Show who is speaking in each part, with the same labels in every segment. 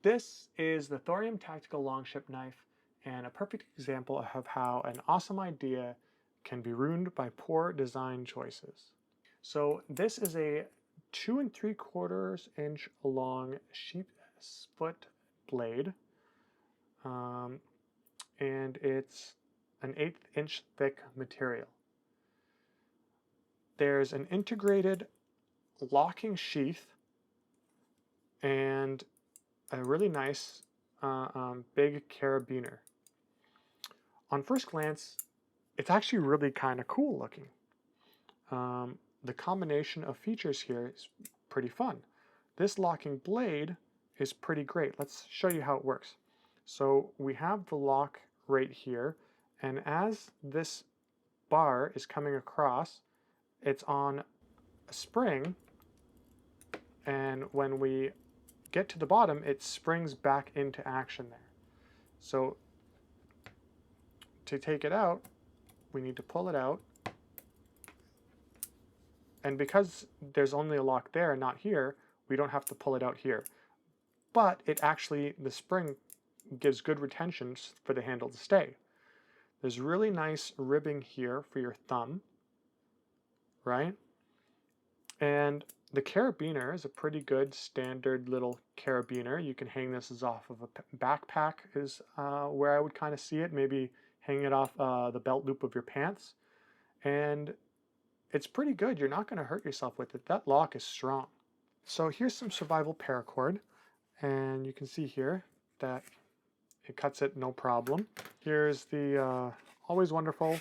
Speaker 1: This is the Thorium Tactical Longship knife, and a perfect example of how an awesome idea can be ruined by poor design choices. So this is a 2 3/4 inch long sheep's foot blade, and it's an 1/8 inch thick material. There's an integrated locking sheath and a really nice big carabiner. On first glance, it's actually really kind of cool looking. The combination of features here is pretty fun. This locking blade is pretty great. Let's show you how it works. So we have the lock right here, and as this bar is coming across, it's on a spring, and when we get to the bottom, it springs back into action there. So to take it out, we need to pull it out. And because there's only a lock there and not here, we don't have to pull it out here. But it actually, the spring gives good retention for the handle to stay. There's really nice ribbing here for your thumb, right? And the carabiner is a pretty good standard little carabiner. You can hang this as off of a backpack is where I would kind of see it. Maybe hang it off the belt loop of your pants. And it's pretty good. You're not going to hurt yourself with it. That lock is strong. So here's some survival paracord. And you can see here that it cuts it no problem. Here's the always wonderful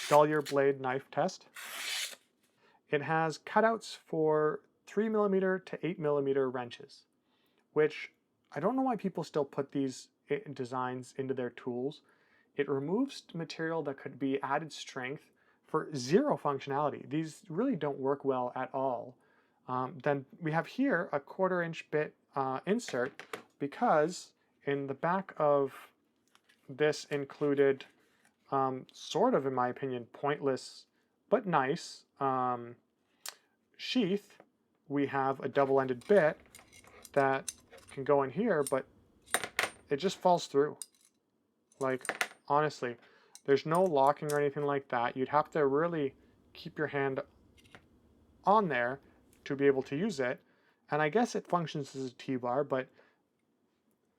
Speaker 1: dull blade knife test. It has cutouts for 3mm to 8mm wrenches, which I don't know why people still put these designs into their tools. It removes material that could be added strength for zero functionality. These really don't work well at all. Then we have here a 1/4 inch bit insert, because in the back of this included sort of, in my opinion, pointless but nice sheath, we have a double-ended bit that can go in here, but it just falls through. Like, honestly, there's no locking or anything like that. You'd have to really keep your hand on there to be able to use it. And I guess it functions as a T-bar, but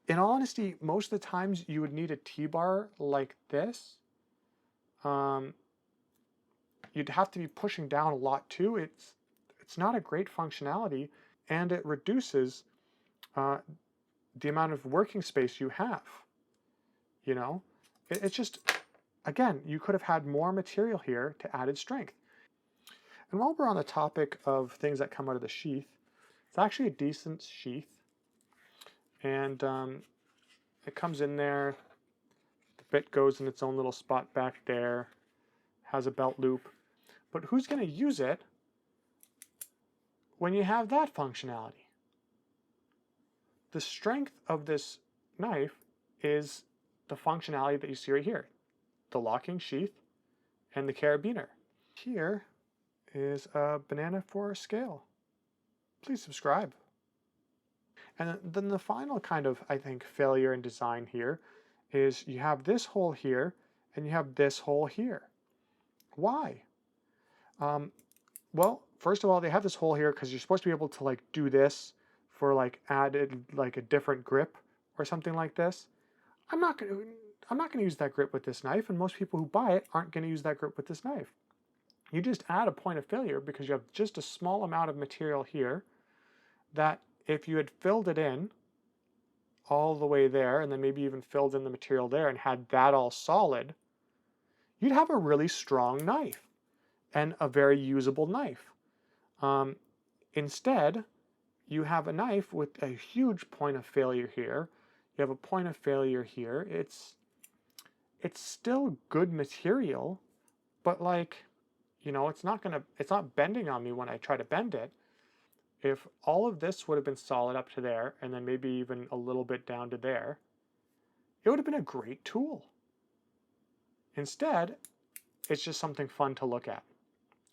Speaker 1: in all honesty, most of the times you would need a T-bar like this. You'd have to be pushing down a lot too. It's not a great functionality, and it reduces the amount of working space you have. You know, it's just, again, you could have had more material here to added strength. And while we're on the topic of things that come out of the sheath, it's actually a decent sheath. And it comes in there, the bit goes in its own little spot back there, has a belt loop. But who's going to use it when you have that functionality? The strength of this knife is the functionality that you see right here, the locking sheath and the carabiner. Here is a banana for a scale. Please subscribe. And then the final kind of, I think, failure in design here is you have this hole here and you have this hole here. Why? Well, first of all, they have this hole here because you're supposed to be able to like do this for like added like a different grip or something like this. I'm not gonna use that grip with this knife, and most people who buy it aren't gonna use that grip with this knife. You just add a point of failure because you have just a small amount of material here that if you had filled it in all the way there, and then maybe even filled in the material there and had that all solid, you'd have a really strong knife and a very usable knife. Instead, you have a knife with a huge point of failure here. You have a point of failure here. It's still good material, but like, you know, it's not bending on me when I try to bend it. If all of this would have been solid up to there, and then maybe even a little bit down to there, it would have been a great tool. Instead, it's just something fun to look at.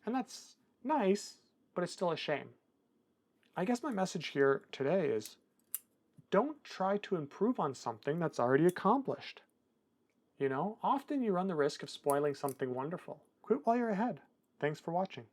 Speaker 1: And that's nice, but it's still a shame. I guess my message here today is don't try to improve on something that's already accomplished. Often you run the risk of spoiling something wonderful. Quit while you're ahead. Thanks for watching.